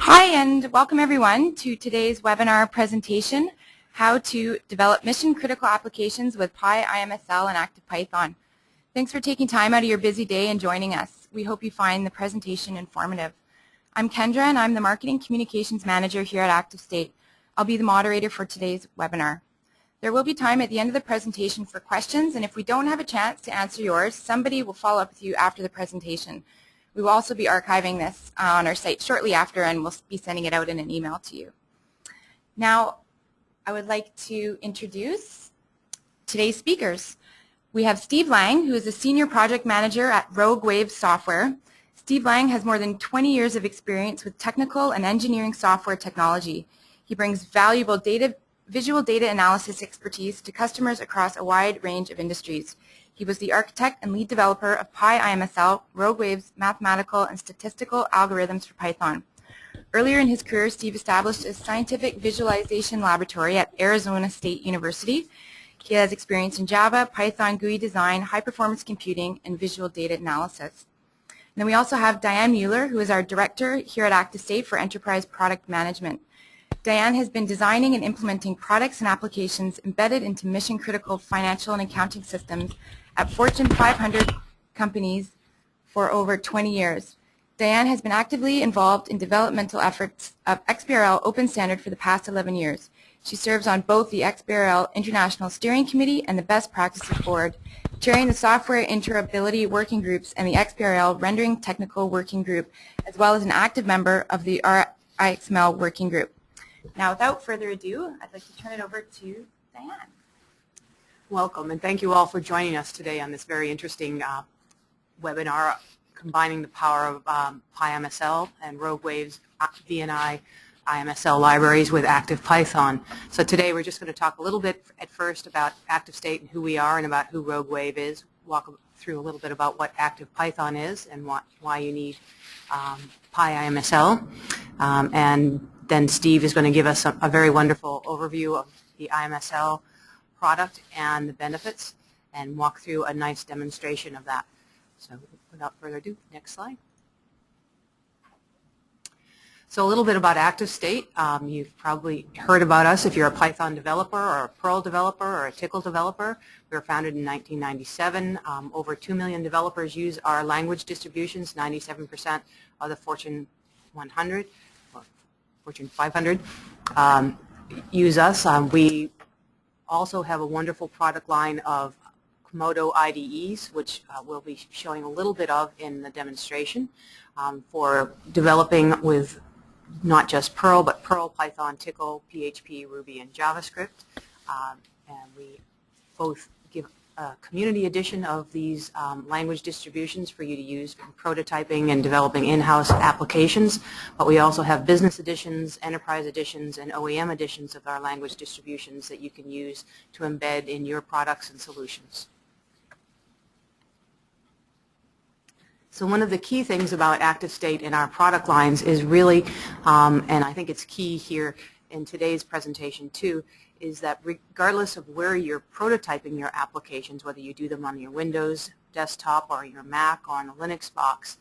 Hi, and welcome everyone to today's webinar presentation, How to Develop Mission Critical Applications with PyIMSL and ActivePython. Thanks for taking time out of your busy day and joining us. We hope you find the presentation informative. I'm Kendra, and I'm the Marketing Communications Manager here at ActiveState. I'll be the moderator for today's webinar. There will be time at the end of the presentation for questions, and if we don't have a chance to answer yours, somebody will follow up with you after the presentation. We will also be archiving this on our site shortly after, and we'll be sending it out in an email to you. Now, I would like to introduce today's speakers. We have Steve Lang, who is a Senior Project Manager at Roguewave Software. Steve Lang has more than 20 years of experience with technical and engineering software technology. He brings valuable visual data analysis expertise to customers across a wide range of industries. He was the architect and lead developer of PyIMSL, Roguewave's mathematical and statistical algorithms for Python. Earlier in his career, Steve established a scientific visualization laboratory at Arizona State University. He has experience in Java, Python GUI design, high-performance computing, and visual data analysis. And then we also have Diane Mueller, who is our director here at ActiveState for Enterprise Product Management. Diane has been designing and implementing products and applications embedded into mission-critical financial and accounting systems at Fortune 500 companies for over 20 years. Diane has been actively involved in developmental efforts of XBRL Open Standard for the past 11 years. She serves on both the XBRL International Steering Committee and the Best Practices Board, chairing the Software Interoperability Working Groups and the XBRL Rendering Technical Working Group, as well as an active member of the IMSL Working Group. Now, without further ado, I'd like to turn it over to Diane. Welcome, and thank you all for joining us today on this very interesting webinar combining the power of PyIMSL and Roguewave's VNI IMSL libraries with ActivePython. So today we're just going to talk a little bit at first about ActiveState and who we are and about who Roguewave is, walk through a little bit about what ActivePython is and why you need PyIMSL, and then Steve is going to give us a very wonderful overview of the IMSL product and the benefits and walk through a nice demonstration of that. So without further ado, next slide. So a little bit about ActiveState. You've probably heard about us if you're a Python developer or a Perl developer or a Tickle developer. We were founded in 1997. Over 2 million developers use our language distributions. 97% of the Fortune 100 or Fortune 500 use us. We also have a wonderful product line of Komodo IDEs, which we'll be showing a little bit of in the demonstration for developing with not just Perl, but Perl, Python, Tickle, PHP, Ruby, and JavaScript. And we both give a community edition of these language distributions for you to use for prototyping and developing in-house applications. But we also have business editions, enterprise editions, and OEM editions of our language distributions that you can use to embed in your products and solutions. So one of the key things about ActiveState in our product lines is really, and I think it's key here in today's presentation too, is that regardless of where you're prototyping your applications, whether you do them on your Windows desktop or your Mac or on a Linux box,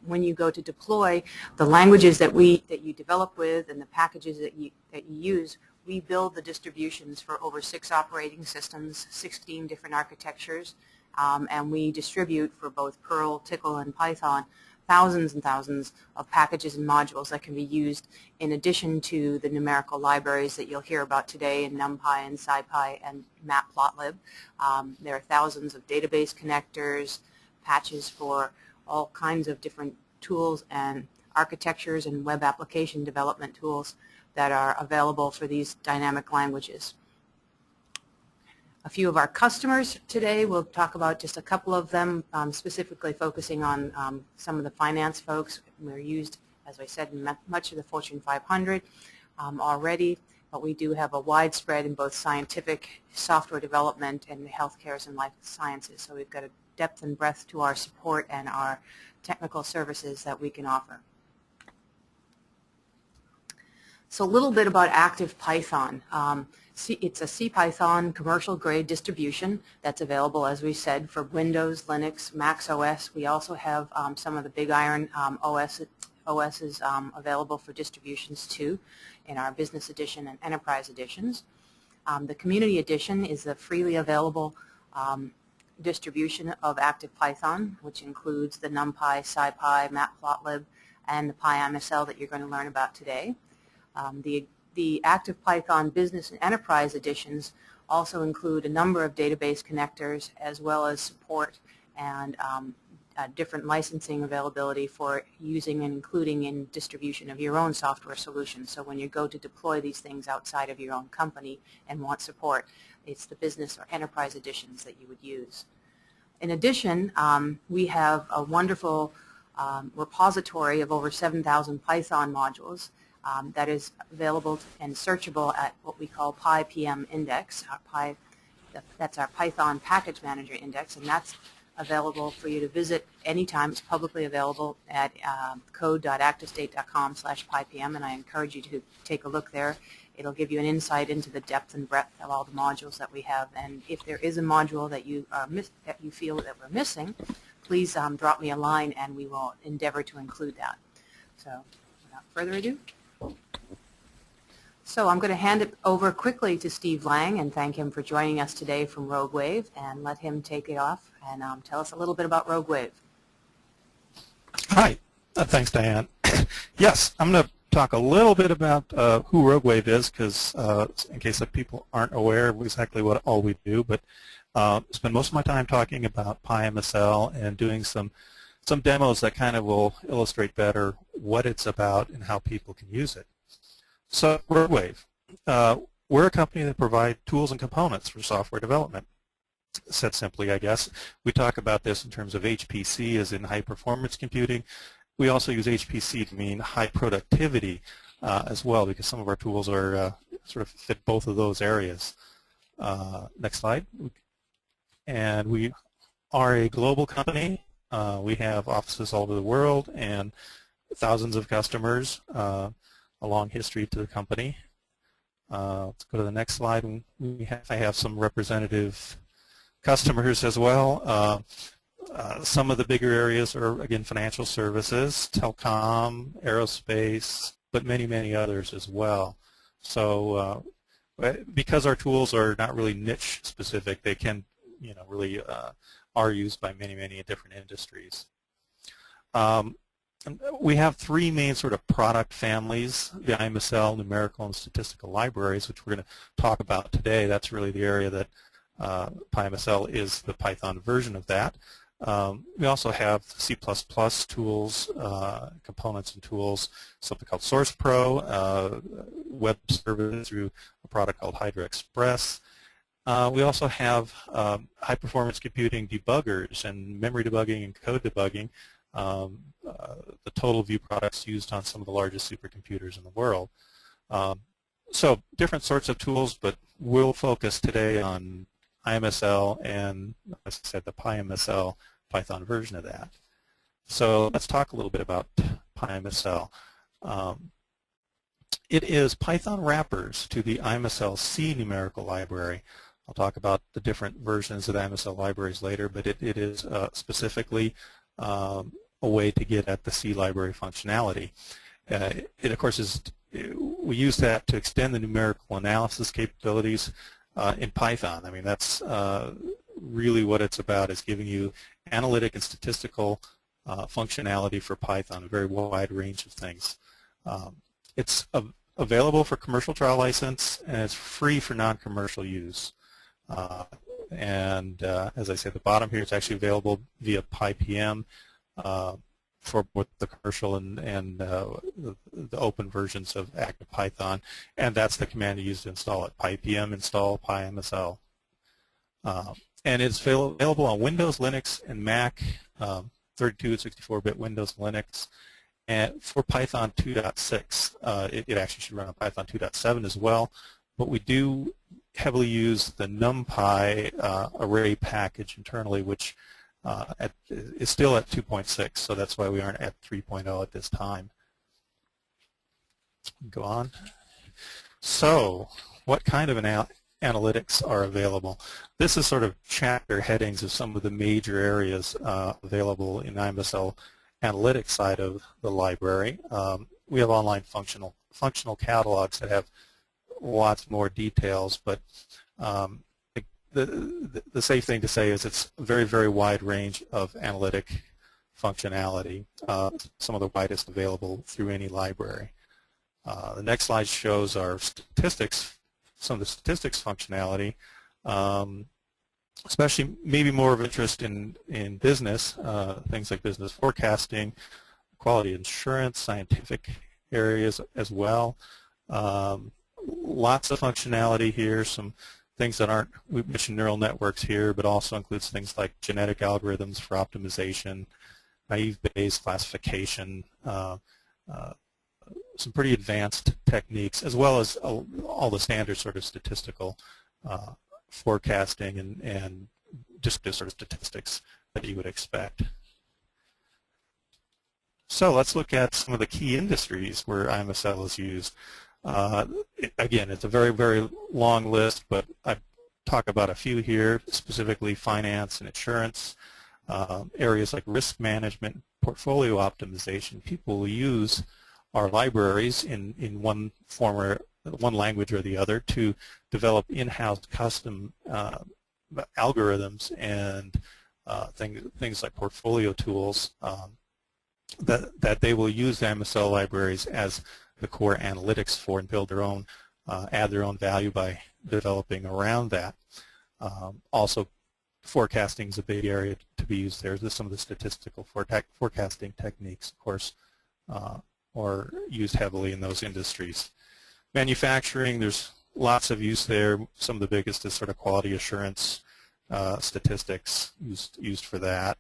when you go to deploy, the languages that you develop with and the packages that you use, we build the distributions for over 6 operating systems, 16 different architectures. And we distribute for both Perl, Tickle, and Python thousands and thousands of packages and modules that can be used in addition to the numerical libraries that you'll hear about today in NumPy and SciPy and Matplotlib. There are thousands of database connectors, patches for all kinds of different tools and architectures and web application development tools that are available for these dynamic languages. A few of our customers today, we'll talk about just a couple of them, specifically focusing on some of the finance folks. We're used, as I said, in much of the Fortune 500 already, but we do have a widespread in both scientific, software development, and the healthcare and life sciences. So we've got a depth and breadth to our support and our technical services that we can offer. So a little bit about ActivePython. It's a CPython commercial grade distribution that's available, as we said, for Windows, Linux, Mac OS. We also have some of the big iron OSs available for distributions too in our Business Edition and Enterprise Editions. The Community Edition is a freely available distribution of ActivePython, which includes the NumPy, SciPy, Matplotlib, and the PyIMSL that you're going to learn about today. The ActivePython Business and Enterprise Editions also include a number of database connectors as well as support and different licensing availability for using and including in distribution of your own software solutions. So when you go to deploy these things outside of your own company and want support, it's the business or enterprise editions that you would use. In addition, we have a wonderful repository of over 7,000 Python modules that is available and searchable at what we call PyPM index. That's our Python Package Manager index, and that's available for you to visit anytime. It's publicly available at code.activestate.com/PyPM, and I encourage you to take a look there. It'll give you an insight into the depth and breadth of all the modules that we have, and if there is a module that you feel that we're missing, please drop me a line and we will endeavor to include that. So without further ado, so I'm going to hand it over quickly to Steve Lang and thank him for joining us today from Roguewave, and let him take it off and tell us a little bit about Roguewave. Hi, thanks Diane. Yes, I'm going to talk a little bit about who Roguewave is, because in case that people aren't aware of exactly what all we do, but spend most of my time talking about PyIMSL and doing some demos that kind of will illustrate better what it's about and how people can use it. So Roguewave, we're a company that provides tools and components for software development. Said simply, I guess, we talk about this in terms of HPC as in high performance computing. We also use HPC to mean high productivity as well, because some of our tools are sort of fit both of those areas. Next slide. And we are a global company. We have offices all over the world and thousands of customers, a long history to the company. Let's go to the next slide. I have some representative customers as well. Some of the bigger areas are, again, financial services, telecom, aerospace, but many, many others as well. So because our tools are not really niche specific, they can, really are used by many, many different industries. We have three main sort of product families: the IMSL, Numerical, and Statistical Libraries, which we're going to talk about today. That's really the area that PyIMSL is the Python version of that. We also have C++ tools, components and tools, something called SourcePro, web service through a product called Hydra Express. We also have high-performance computing debuggers and memory debugging and code debugging, the total view products used on some of the largest supercomputers in the world. So different sorts of tools, but we'll focus today on IMSL and, as I said, the PyIMSL Python version of that. So let's talk a little bit about PyIMSL. It is Python wrappers to the IMSL C numerical library. I'll talk about the different versions of the IMSL libraries later, but it is specifically a way to get at the C library functionality. It, of course, we use that to extend the numerical analysis capabilities in Python. I mean, that's really what it's about, is giving you analytic and statistical functionality for Python, a very wide range of things. It's available for commercial trial license, and it's free for non-commercial use. As I say, at the bottom here, it's actually available via PyPM for both the commercial and the open versions of ActivePython, and that's the command you use to install it: PyPM install PyIMSL. And it's available on Windows, Linux, and Mac, 32 and 64-bit Windows and Linux, and for Python 2.6. It actually should run on Python 2.7 as well, but we do heavily use the NumPy array package internally, which is still at 2.6, so that's why we aren't at 3.0 at this time. Go on. So what kind of analytics are available? This is sort of chapter headings of some of the major areas available in IMSL analytics side of the library, we have online functional catalogs that have lots more details, but the safe thing to say is it's a very, very wide range of analytic functionality, some of the widest available through any library. The next slide shows our statistics, some of the statistics functionality, especially maybe more of interest in business, things like business forecasting, quality insurance, scientific areas as well. Lots of functionality here, some things that aren't, we mentioned neural networks here, but also includes things like genetic algorithms for optimization, naive Bayes classification, some pretty advanced techniques, as well as all the standard sort of statistical forecasting and just sort of statistics that you would expect. So let's look at some of the key industries where IMSL is used. Again, it's a very, very long list, but I talk about a few here, specifically finance and insurance, areas like risk management, portfolio optimization. People will use our libraries in one form or one language or the other to develop in-house custom algorithms and things like portfolio tools that they will use the IMSL libraries as the core analytics for and build their own, add their own value by developing around that. Also, forecasting is a big area to be used there. Some of the statistical forecasting techniques, of course, are used heavily in those industries. Manufacturing, there's lots of use there. Some of the biggest is sort of quality assurance, statistics used for that.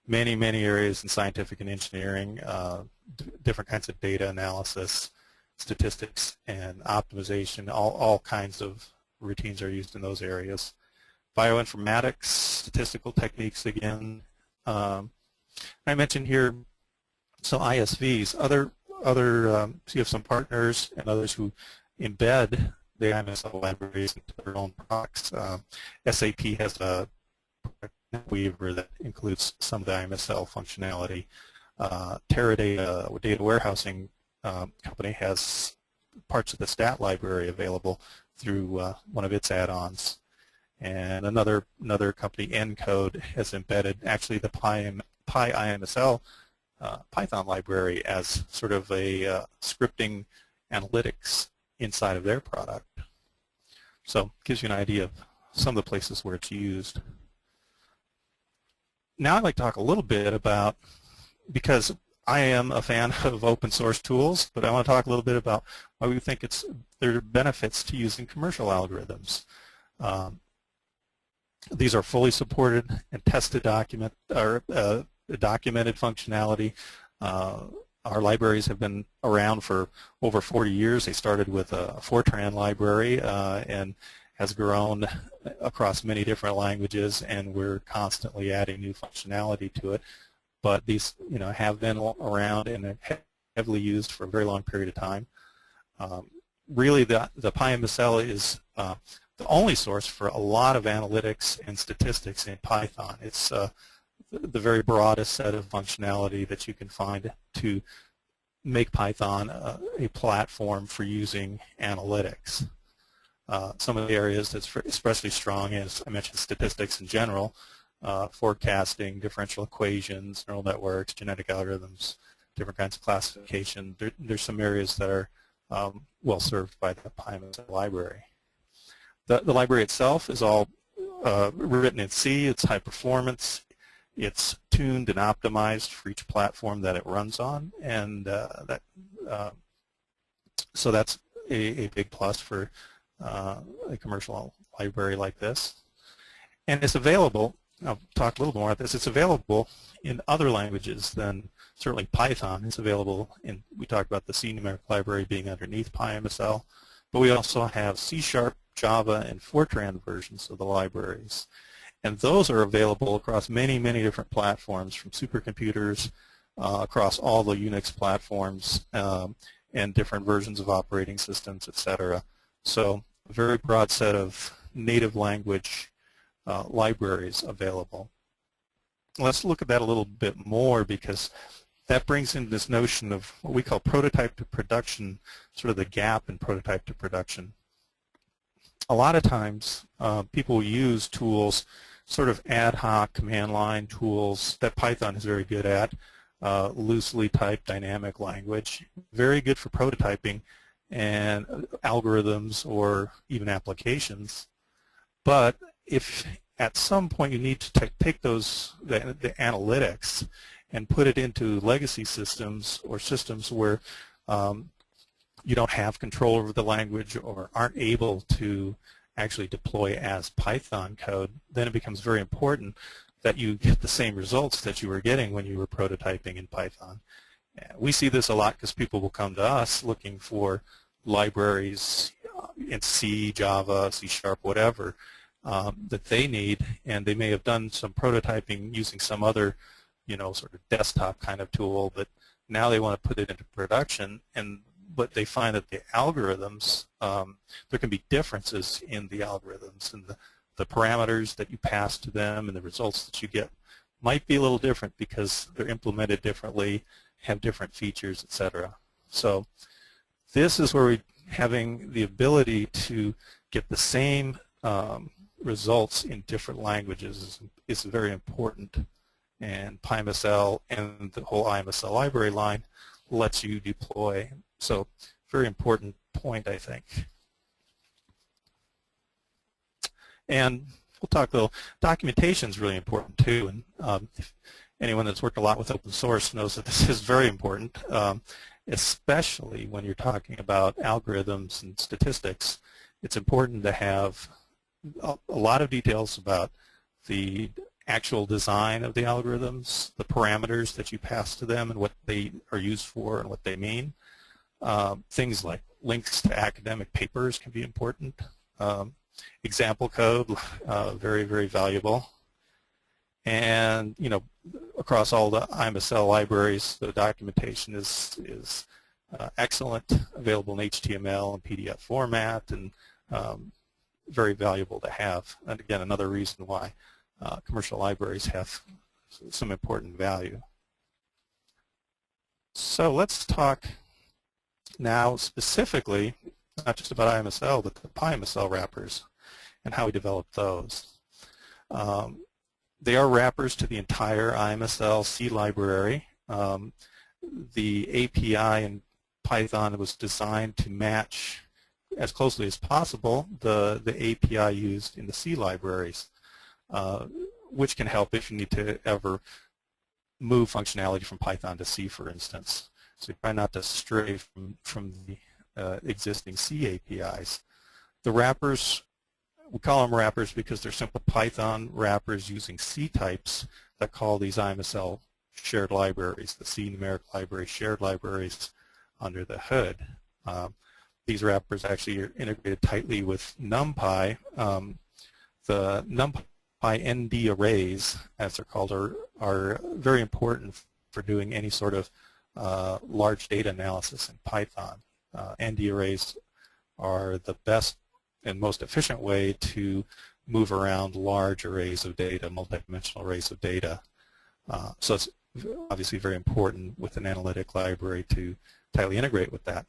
Many, many areas in scientific and engineering, different kinds of data analysis, statistics, and optimization. All kinds of routines are used in those areas. Bioinformatics, statistical techniques again. I mentioned here some ISVs. So you have some partners and others who embed the IMSL libraries into their own products. SAP has a Weaver that includes some of the IMSL functionality. Teradata, a data warehousing company, has parts of the stat library available through one of its add-ons. And another company, Encode, has embedded actually the PyIMSL Python library as sort of a scripting analytics inside of their product. So it gives you an idea of some of the places where it's used. Now I'd like to talk a little bit about, because I am a fan of open source tools, but I want to talk a little bit about why we think there are benefits to using commercial algorithms. These are fully supported and tested documented functionality. Our libraries have been around for over 40 years. They started with a Fortran library and has grown across many different languages, and we're constantly adding new functionality to it. But these, have been around and heavily used for a very long period of time. Really, the PyIMSL is the only source for a lot of analytics and statistics in Python. It's the very broadest set of functionality that you can find to make Python a platform for using analytics. Some of the areas that's especially strong, as I mentioned, statistics in general, forecasting, differential equations, neural networks, genetic algorithms, different kinds of classification. There's some areas that are well served by the PyIMSL library. The library itself is all written in C. It's high performance. It's tuned and optimized for each platform that it runs on, and so that's a big plus for a commercial library like this. And it's available, I'll talk a little more about this, it's available in other languages than certainly Python. It's available in, we talked about the C numeric library being underneath PyIMSL, but we also have C#, Java, and Fortran versions of the libraries. And those are available across many, many different platforms, from supercomputers across all the Unix platforms and different versions of operating systems, etc. So a very broad set of native language libraries available. let's look at that a little bit more, because that brings in this notion of what we call prototype to production, sort of the gap in prototype to production. A lot of times people use tools, sort of ad hoc command line tools that Python is very good at, loosely typed dynamic language, very good for prototyping and algorithms or even applications. But if at some point you need to take those, the analytics, and put it into legacy systems or systems where you don't have control over the language or aren't able to actually deploy as Python code, then it becomes very important that you get the same results that you were getting when you were prototyping in Python. We see this a lot because people will come to us looking for libraries in C, Java, C#, whatever, that they need, and they may have done some prototyping using some other, sort of desktop kind of tool, but now they want to put it into production, but they find that the algorithms, there can be differences in the algorithms, and the parameters that you pass to them and the results that you get might be a little different because they're implemented differently, have different features, etc. So this is where having the ability to get the same results in different languages is very important. And PyIMSL and the whole IMSL library line lets you deploy. So very important point, I think. And we'll talk a little. Documentation is really important too. And if anyone that's worked a lot with open source knows that this is very important, especially when you're talking about algorithms and statistics. It's important to have a lot of details about the actual design of the algorithms, the parameters that you pass to them and what they are used for and what they mean. Things like links to academic papers can be important. Example code, very, very valuable. And, across all the IMSL libraries, the documentation is excellent, available in HTML and PDF format, and very valuable to have. And again, another reason why commercial libraries have some important value. So let's talk now specifically, not just about IMSL, but the PyIMSL wrappers and how we develop those. They are wrappers to the entire IMSL C library. The API in Python was designed to match as closely as possible the API used in the C libraries, which can help if you need to ever move functionality from Python to C, for instance. So try not to stray from the existing C APIs. The wrappers, we call them wrappers because they're simple Python wrappers using C types that call these IMSL shared libraries, the C numeric library shared libraries under the hood. These wrappers actually are integrated tightly with NumPy. The NumPy ND arrays, as they're called, are very important for doing any sort of large data analysis in Python. ND arrays are the best and most efficient way to move around large arrays of data, multidimensional arrays of data. So it's obviously very important with an analytic library to tightly integrate with that.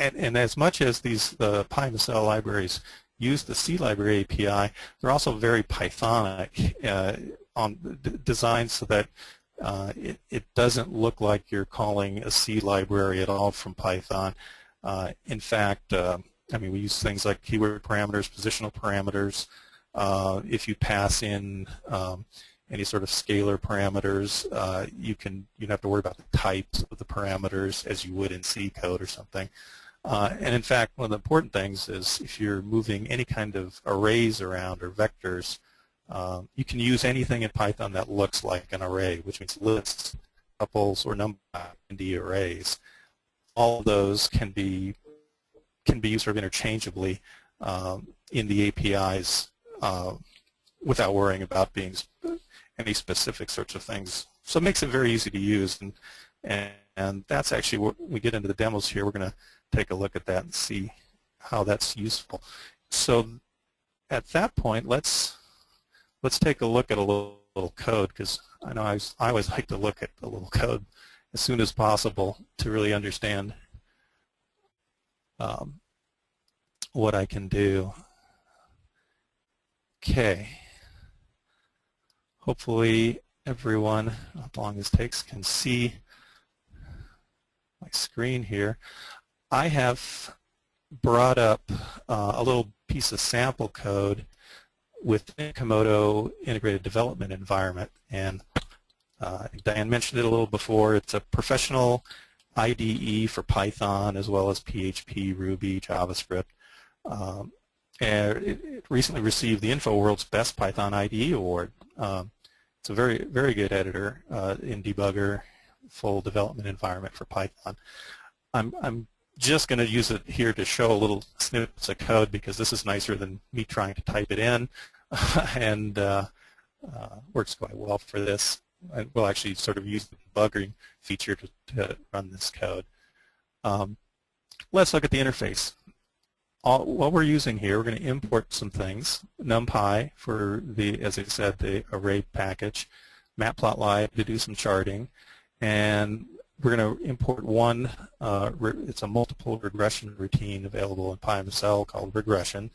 And as much as the PyIMSL libraries use the C library API, they're also very Pythonic, designed so that it doesn't look like you're calling a C library at all from Python. In fact, we use things like keyword parameters, positional parameters. If you pass in any sort of scalar parameters, you don't have to worry about the types of the parameters as you would in C code or something. And in fact, one of the important things is if you're moving any kind of arrays around or vectors, you can use anything in Python that looks like an array, which means lists, tuples, or NumPy arrays. All of those can be used sort of interchangeably in the APIs without worrying about being any specific sorts of things. So it makes it very easy to use, and that's actually what we get into the demos here. We're going to take a look at that and see how that's useful. So at that point, let's let's take a look at a little code, because I know I always like to look at the little code as soon as possible to really understand what I can do. Okay. Hopefully everyone, how long this takes, can see my screen here. I have brought up a little piece of sample code within Komodo Integrated Development Environment, and Diane mentioned it a little before. It's a professional IDE for Python as well as PHP, Ruby, JavaScript. And it recently received the InfoWorld's Best Python IDE Award. It's a very, very good editor in debugger, full development environment for Python. I'm just going to use it here to show a little snippets of code because this is nicer than me trying to type it in, and works quite well for this. We'll actually sort of use the debugging feature to run this code. Let's look at the interface. What we're using here, we're going to import some things. NumPy for the, as I said, the array package, Matplotlib to do some charting, and we're going to import one, it's a multiple regression routine available in PyIMSL called regression.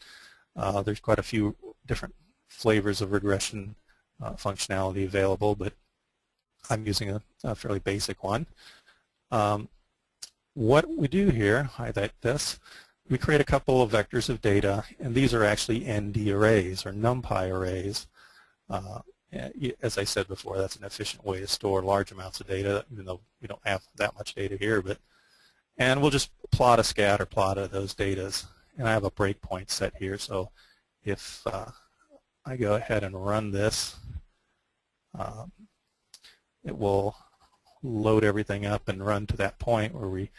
There's quite a few different flavors of regression functionality available, but I'm using a fairly basic one. What we do here, highlight this, we create a couple of vectors of data, and these are actually ND arrays or NumPy arrays. As I said before, that's an efficient way to store large amounts of data, even though we don't have that much data here. And we'll just plot a scatter plot of those datas. And I have a breakpoint set here, so if I go ahead and run this, it will load everything up and run to that point where we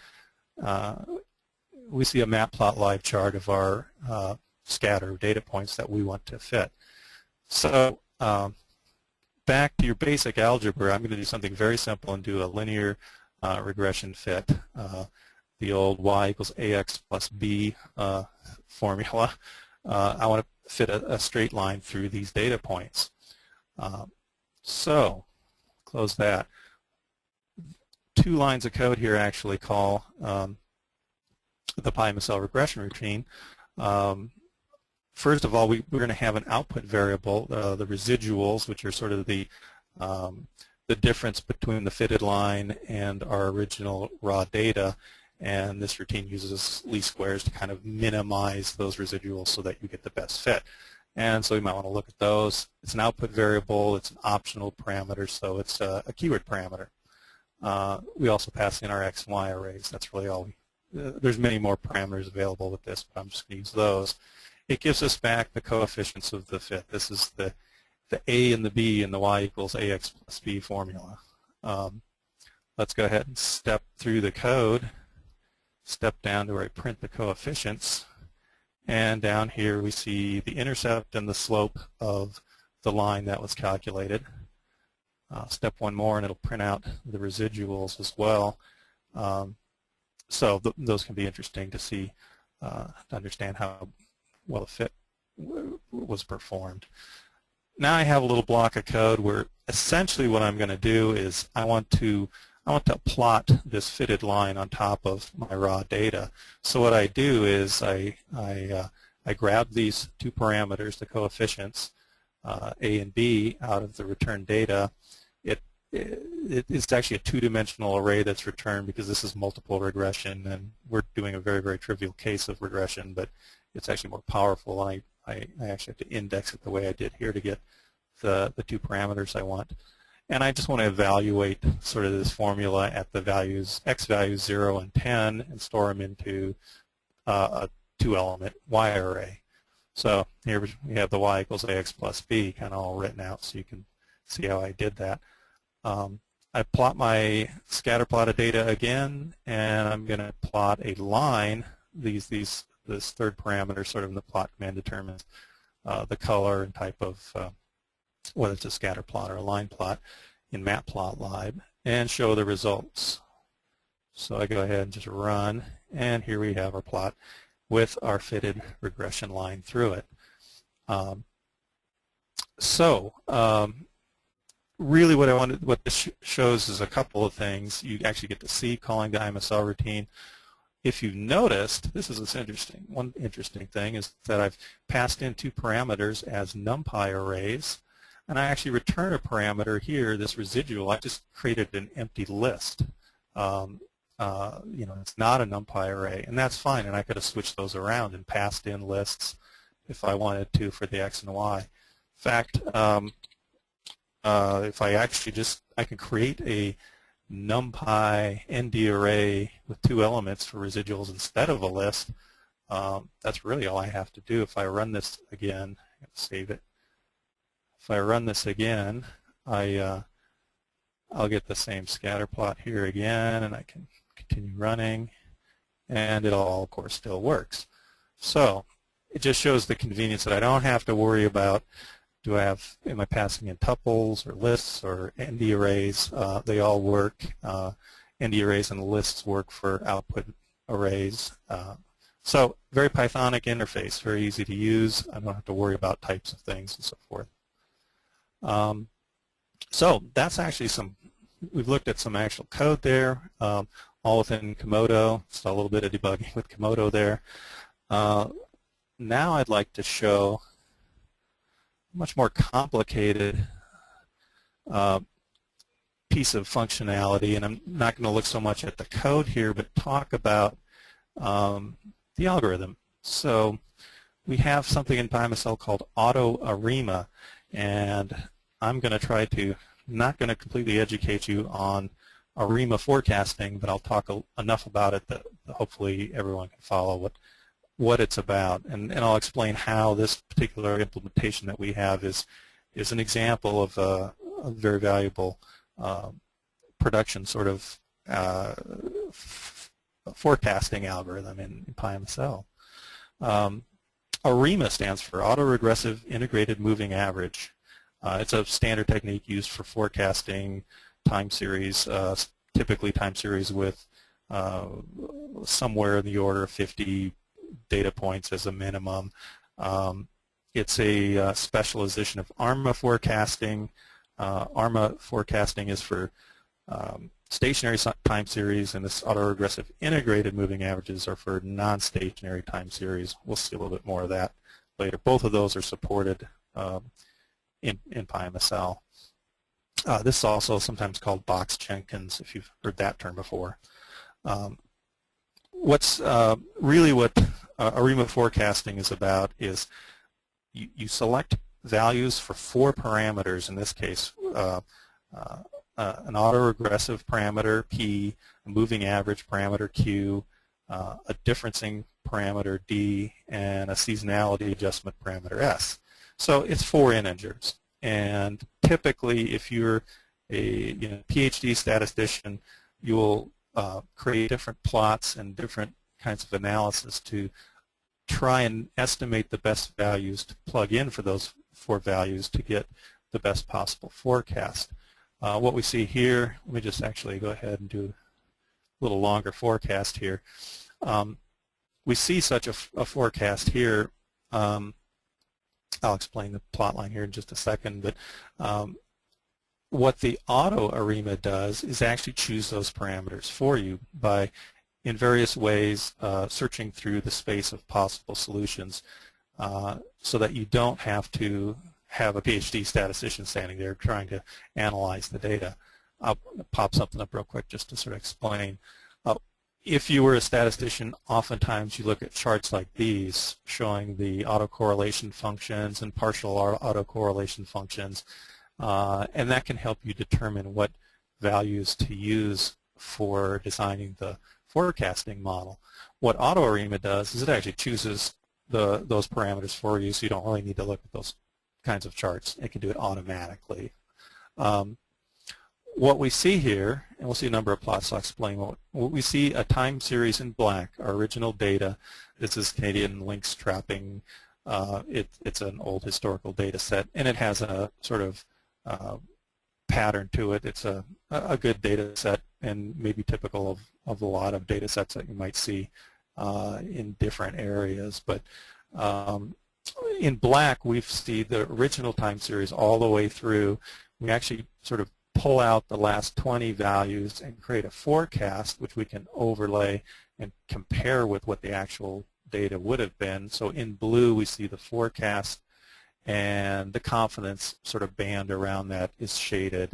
see a Matplotlib chart of our scatter of data points that we want to fit. So back to your basic algebra, I'm going to do something very simple and do a linear regression fit. The old y equals ax plus b formula. I want to fit a straight line through these data points. So close that. 2 lines of code here actually call the PyIMSL regression routine. First of all, we're going to have an output variable, the residuals, which are sort of the difference between the fitted line and our original raw data. And this routine uses least squares to kind of minimize those residuals so that you get the best fit. And so you might want to look at those. It's an output variable. It's an optional parameter, so it's a keyword parameter. We also pass in our x and y arrays. That's really all there's many more parameters available with this, but I'm just going to use those. It gives us back the coefficients of the fit. This is the a and the b and the y equals ax plus b formula. Let's go ahead and step through the code, step down to where I print the coefficients, and down here we see the intercept and the slope of the line that was calculated. Step one more and it'll print out the residuals as well. So those can be interesting to see, to understand how well the fit was performed. Now I have a little block of code where essentially what I'm going to do is I want to plot this fitted line on top of my raw data. So what I do is I grab these 2 parameters, the coefficients, A and B, out of the return data. It's actually a 2-dimensional array that's returned because this is multiple regression, and we're doing a very, very trivial case of regression, but it's actually more powerful. I actually have to index it the way I did here to get the 2 parameters I want. And I just want to evaluate sort of this formula at the values, x values 0 and 10, and store them into a 2-element y array. So here we have the y equals ax plus b kind of all written out, so you can see how I did that. I plot my scatter plot of data again, and I'm going to plot a line. This 3rd parameter sort of in the plot command determines the color and type of whether it's a scatter plot or a line plot in Matplotlib, and show the results. So I go ahead and just run, and here we have our plot with our fitted regression line through it. So really what this shows is a couple of things. You actually get to see calling the IMSL routine. If you noticed, this is what's interesting. One interesting thing is that I've passed in 2 parameters as NumPy arrays, and I actually return a parameter here, this residual. I just created an empty list. It's not a NumPy array, and that's fine. And I could have switched those around and passed in lists if I wanted to for the X and Y. In fact, if I actually I can create a NumPy ND array with 2 elements for residuals instead of a list. That's really all I have to do. If I run this again, save it. If I run this again, I'll get the same scatter plot here again, and I can continue running, and it all, of course, still works. So it just shows the convenience that I don't have to worry about am I passing in tuples or lists or ND arrays? They all work. ND arrays and lists work for output arrays. So very Pythonic interface, very easy to use. I don't have to worry about types of things and so forth. So that's actually we've looked at some actual code there, all within Komodo. Just a little bit of debugging with Komodo there. Now I'd like to show much more complicated piece of functionality, and I'm not going to look so much at the code here, but talk about the algorithm. So we have something in PyIMSL called AutoARIMA, and I'm going to try to, not going to completely educate you on ARIMA forecasting, but I'll talk enough about it that hopefully everyone can follow what it's about, and I'll explain how this particular implementation that we have is an example of a very valuable production sort of forecasting algorithm in PyIMSL. ARIMA stands for AutoRegressive Integrated Moving Average. It's a standard technique used for forecasting time series, typically time series with somewhere in the order of 50 data points as a minimum. It's a specialization of ARIMA forecasting. ARIMA forecasting is for stationary time series, and this autoregressive integrated moving averages are for non-stationary time series. We'll see a little bit more of that later. Both of those are supported in PyIMSL. This is also sometimes called Box-Jenkins, if you've heard that term before. What's really what ARIMA forecasting is about is you select values for 4 parameters, in this case an autoregressive parameter P, a moving average parameter Q, a differencing parameter D, and a seasonality adjustment parameter S. So it's 4 integers, and typically if you're a PhD statistician, you will create different plots and different kinds of analysis to try and estimate the best values to plug in for those 4 values to get the best possible forecast. What we see here, let me just actually go ahead and do a little longer forecast here. We see such a forecast here. I'll explain the plot line here in just a second, but what the AutoARIMA does is actually choose those parameters for you by, in various ways, searching through the space of possible solutions so that you don't have to have a PhD statistician standing there trying to analyze the data. I'll pop something up real quick just to sort of explain. If you were a statistician, oftentimes you look at charts like these showing the autocorrelation functions and partial autocorrelation functions, and that can help you determine what values to use for designing the forecasting model. What AutoARIMA does is it actually chooses those parameters for you, so you don't really need to look at those kinds of charts. It can do it automatically. What we see here, and we'll see a number of plots, I'll explain what we see. A time series in black, our original data. This is Canadian lynx trapping. It's an old historical data set, and it has a sort of pattern to it. It's a good data set and maybe typical of a lot of data sets that you might see in different areas. But in black, we see the original time series all the way through. We actually sort of pull out the last 20 values and create a forecast, which we can overlay and compare with what the actual data would have been. So in blue, we see the forecast, and the confidence sort of band around that is shaded.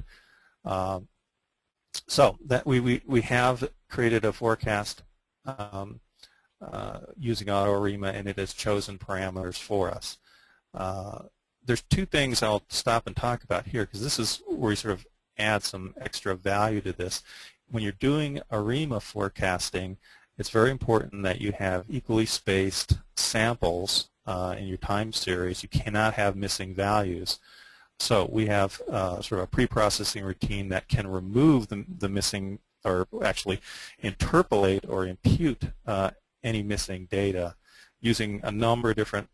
So that we have created a forecast using AutoRegressive, and it has chosen parameters for us. There's two things I'll stop and talk about here, because this is where we sort of add some extra value to this. When you're doing ARIMA forecasting, it's very important that you have equally spaced samples in your time series. You cannot have missing values. So we have sort of a pre-processing routine that can remove the missing, or actually interpolate or impute any missing data using a number of different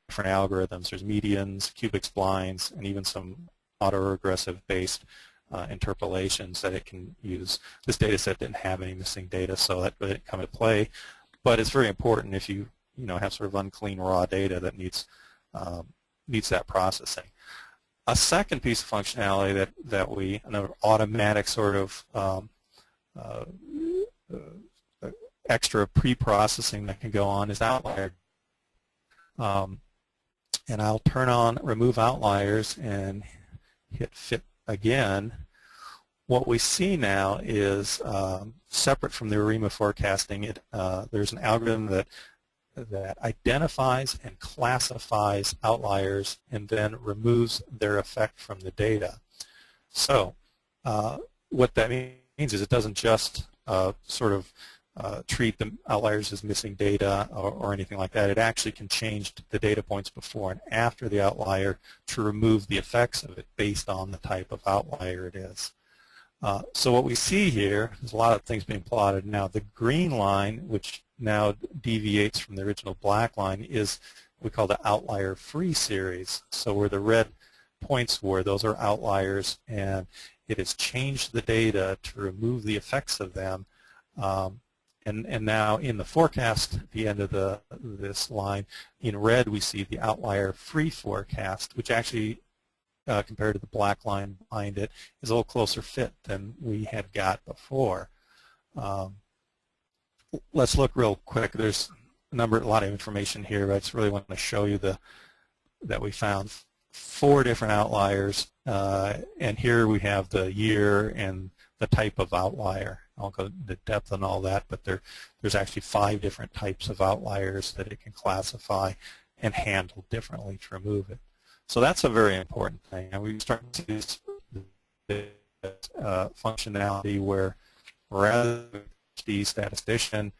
algorithms. There's medians, cubic splines, and even some autoregressive based interpolations that it can use. This data set didn't have any missing data, so that didn't come into play. But it's very important if you have sort of unclean raw data that needs that processing. A second piece of functionality that we, another automatic sort of extra pre-processing that can go on is outlier. And I'll turn on remove outliers and hit fit again. What we see now is separate from the ARIMA forecasting. There's an algorithm that identifies and classifies outliers and then removes their effect from the data. So what that means is it doesn't just sort of treat the outliers as missing data or anything like that. It actually can change the data points before and after the outlier to remove the effects of it based on the type of outlier it is. So what we see here, there's a lot of things being plotted now. The green line, which now deviates from the original black line, is what we call the outlier-free series. So where the red points were, those are outliers, and it has changed the data to remove the effects of them. And now in the forecast at the end of this line, in red we see the outlier-free forecast, which actually, compared to the black line behind it, is a little closer fit than we had got before. Let's look real quick. There's a lot of information here, but I just really want to show you that we found 4 different outliers, and here we have the year and the type of outlier. I'll go into depth on all that, but there's actually 5 different types of outliers that it can classify and handle differently to remove it. So that's a very important thing. And we start to see this functionality where rather than the statistician,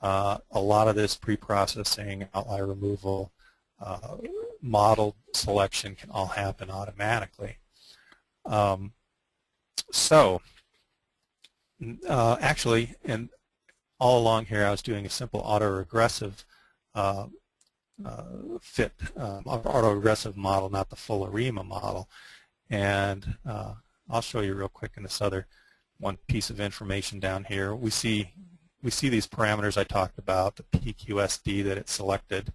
a lot of this pre-processing, outlier removal, model selection can all happen automatically. Actually, and all along here I was doing a simple autoregressive fit, autoregressive model, not the full ARIMA model. And I'll show you real quick in this other one piece of information down here. We see these parameters I talked about, the PQSD that it selected,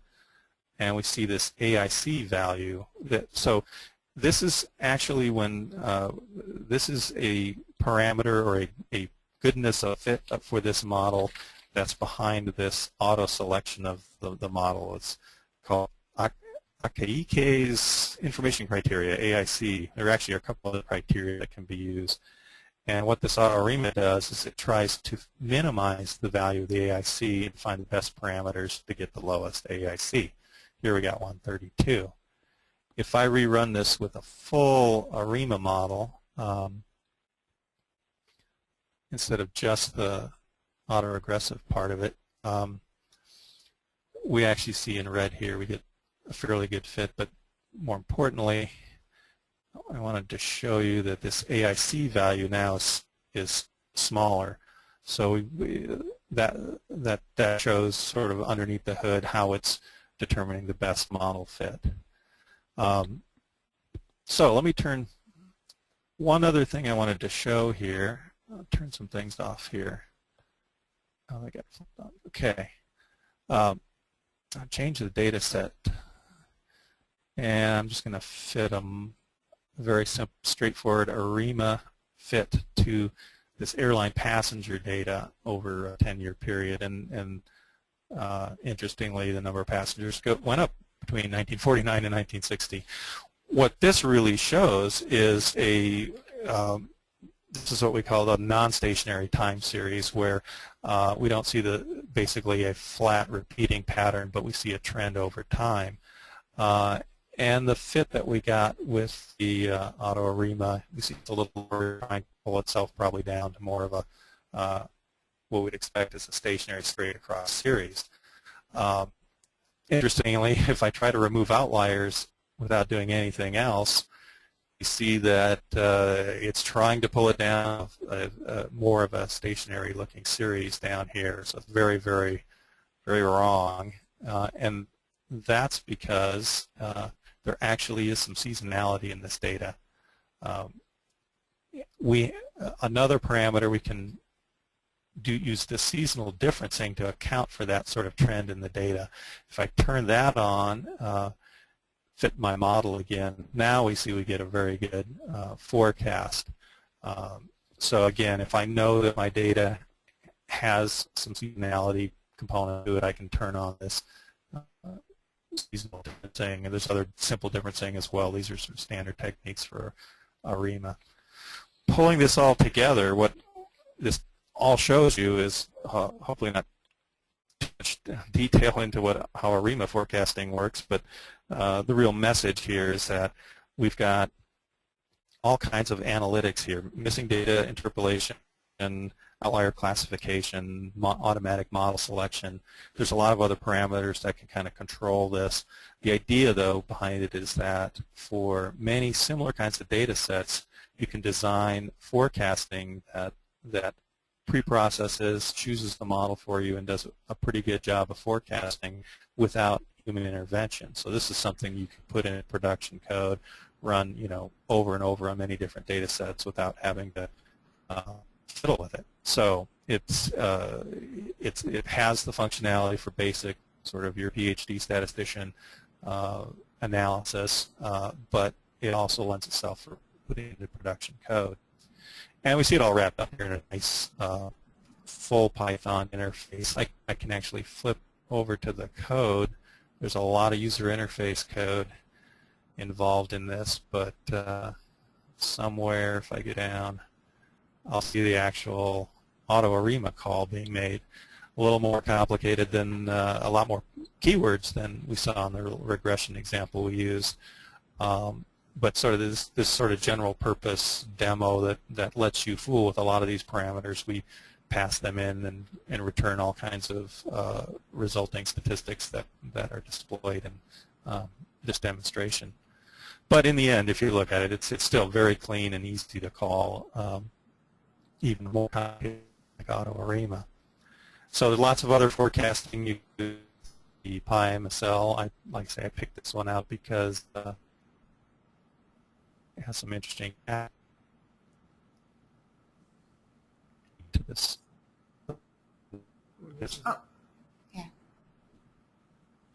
and we see this AIC value. So this is actually when this is a parameter or a goodness of fit for this model that's behind this auto selection of the model. It's called Akaike's information criteria, AIC. There actually are a couple other criteria that can be used. And what this AutoRegressive does is it tries to minimize the value of the AIC and find the best parameters to get the lowest AIC. Here we got 132. If I rerun this with a full ARIMA model, instead of just the autoregressive part of it, we actually see in red here we get a fairly good fit, but more importantly, I wanted to show you that this AIC value now is smaller. So that shows sort of underneath the hood how it's determining the best model fit. So let me turn one other thing I wanted to show here. I'll turn some things off here. Oh, I got flipped on. Okay. I'll change the data set And I'm just going to fit a very simple, straightforward ARIMA fit to this airline passenger data over a 10-year period. And interestingly, the number of passengers went up between 1949 and 1960. What this really shows is this is what we call a non-stationary time series, where we don't see basically a flat repeating pattern, but we see a trend over time. And the fit that we got with the AutoARIMA, we see it's a little lower, trying to pull itself probably down to more of a what we'd expect is a stationary straight across series. Interestingly, if I try to remove outliers without doing anything else, you see that it's trying to pull it down more of a stationary looking series down here. So it's very, very, very wrong. And that's because there actually is some seasonality in this data. Another parameter we can use the seasonal differencing to account for that sort of trend in the data. If I turn that on, fit my model again, now we get a very good forecast. So again, if I know that my data has some seasonality component to it, I can turn on this seasonal differencing, and there's other simple differencing as well. These are sort of standard techniques for ARIMA. Pulling this all together, what this all shows you is hopefully not too much detail into how ARIMA forecasting works, but the real message here is that we've got all kinds of analytics here: missing data interpolation, and outlier classification, automatic model selection. There's a lot of other parameters that can kind of control this. The idea, though, behind it is that for many similar kinds of data sets, you can design forecasting that pre-processes, chooses the model for you, and does a pretty good job of forecasting without human intervention. So this is something you can put in production code, run over and over on many different data sets without having to fiddle with it. So it has the functionality for basic sort of your PhD statistician analysis, but it also lends itself for putting into production code. And we see it all wrapped up here in a nice full Python interface. I can actually flip over to the code. There's a lot of user interface code involved in this, but somewhere, if I go down, I'll see the actual AutoARIMA call being made. A little more complicated than a lot more keywords than we saw in the regression example we used. But sort of this sort of general purpose demo that lets you fool with a lot of these parameters. We pass them in and return all kinds of resulting statistics that are displayed in this demonstration. But in the end, if you look at it, it's still very clean and easy to call, even more complicated like AutoARIMA. So there's lots of other forecasting. You do the PyIMSL. Like I say, I picked this one out because it has some interesting to this. Oh, yeah.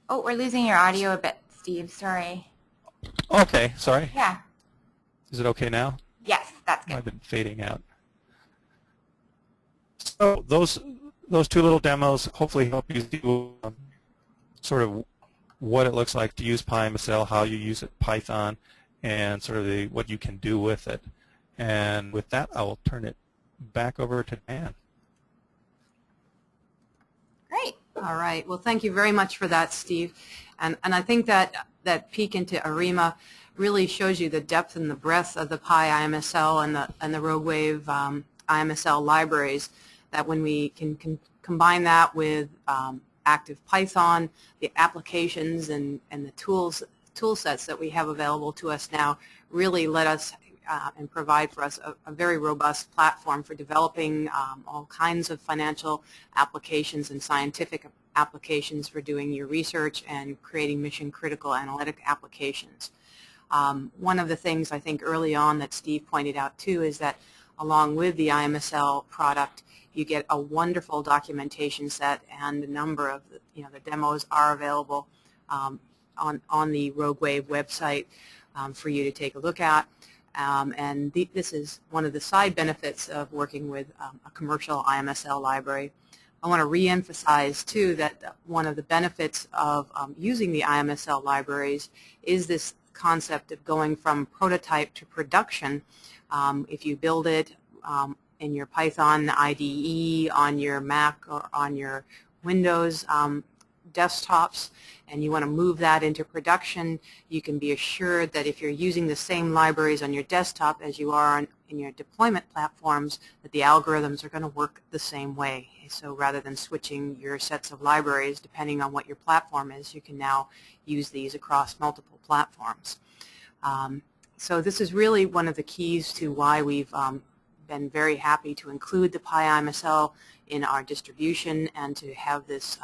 Oh, we're losing your audio a bit, Steve. Sorry. Okay, sorry. Yeah. Is it okay now? Yes, that's good. I've been fading out. So those two little demos hopefully help you see sort of what it looks like to use PyIMSL, how you use it Python, and sort of what you can do with it. And with that, I will turn it back over to Dan. Great. All right. Well, thank you very much for that, Steve. And I think that peek into ARIMA really shows you the depth and the breadth of the PyIMSL and the Roguewave IMSL libraries. That when we can combine that with ActivePython, the applications and the tool sets that we have available to us now really let us and provide for us a very robust platform for developing all kinds of financial applications and scientific applications for doing your research and creating mission-critical analytic applications. One of the things I think early on that Steve pointed out too is that along with the IMSL product, you get a wonderful documentation set, and a number of the demos are available on the Roguewave website for you to take a look at. And this is one of the side benefits of working with a commercial IMSL library. I want to re-emphasize, too, that one of the benefits of using the IMSL libraries is this concept of going from prototype to production. If you build it in your Python IDE on your Mac or on your Windows desktops, and you want to move that into production, you can be assured that if you're using the same libraries on your desktop as you are in your deployment platforms, that the algorithms are going to work the same way. So rather than switching your sets of libraries depending on what your platform is, you can now use these across multiple platforms. So this is really one of the keys to why we've been very happy to include the PyIMSL in our distribution and to have this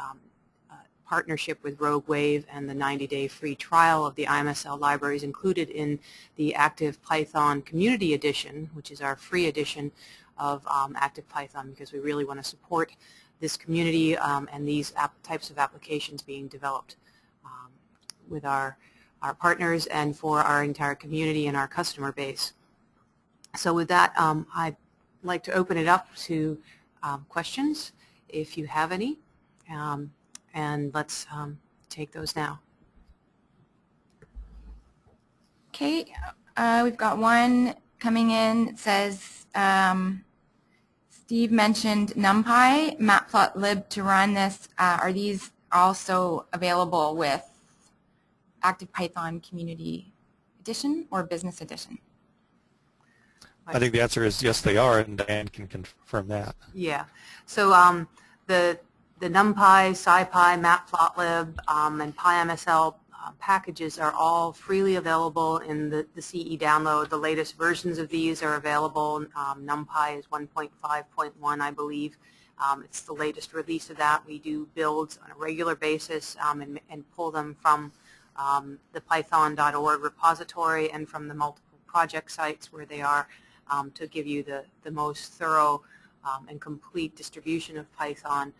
partnership with Roguewave and the 90-day free trial of the IMSL libraries included in the ActivePython Community Edition, which is our free edition of ActivePython, because we really want to support this community and these types of applications being developed with our partners and for our entire community and our customer base. So with that, I'd like to open it up to questions if you have any. And let's take those now. Okay, we've got one coming in. It says, Steve mentioned NumPy, matplotlib to run this. Are these also available with ActivePython Community Edition or Business Edition? I think the answer is yes, they are, and Diane can confirm that. Yeah. So the NumPy, SciPy, Matplotlib, and PyIMSL packages are all freely available in the CE download. The latest versions of these are available. NumPy is 1.5.1, I believe. It's the latest release of that. We do builds on a regular basis and pull them from the python.org repository and from the multiple project sites where they are to give you the most thorough and complete distribution of Python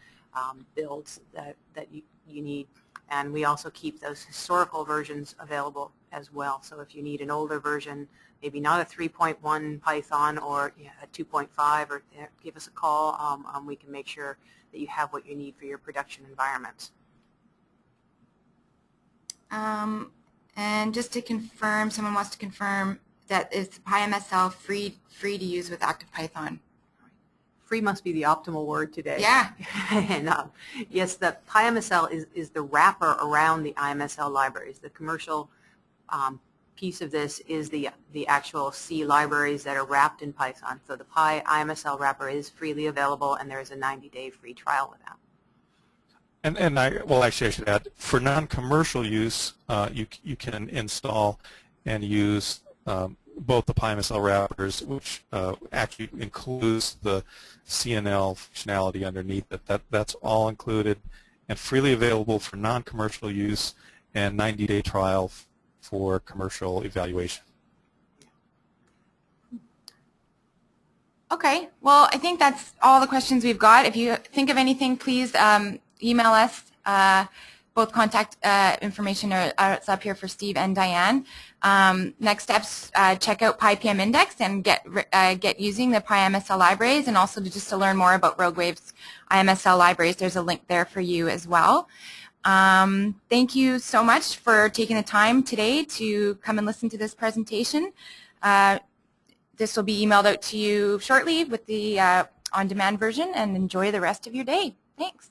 builds that you need. And we also keep those historical versions available as well. So if you need an older version, maybe not a 3.1 Python or a 2.5, or give us a call. We can make sure that you have what you need for your production environments. And just to confirm, someone wants to confirm that is PyIMSL free to use with ActivePython. Free must be the optimal word today. Yeah. And yes, the PyIMSL is the wrapper around the IMSL libraries. The commercial piece of this is the actual C libraries that are wrapped in Python. So the PyIMSL wrapper is freely available, and there is a 90-day free trial with that. And well, actually, I should add, for non-commercial use, you can install and use both the PyIMSL wrappers, which actually includes the CNL functionality underneath it. That's all included and freely available for non-commercial use and 90-day trial for commercial evaluation. Okay, well, I think that's all the questions we've got. If you think of anything, please email us. Both contact information are up here for Steve and Diane. Next steps, check out PyPM Index and get using the PyIMSL libraries, and also just to learn more about Roguewave's IMSL libraries, there's a link there for you as well. Thank you so much for taking the time today to come and listen to this presentation. This will be emailed out to you shortly with the on-demand version, and enjoy the rest of your day. Thanks.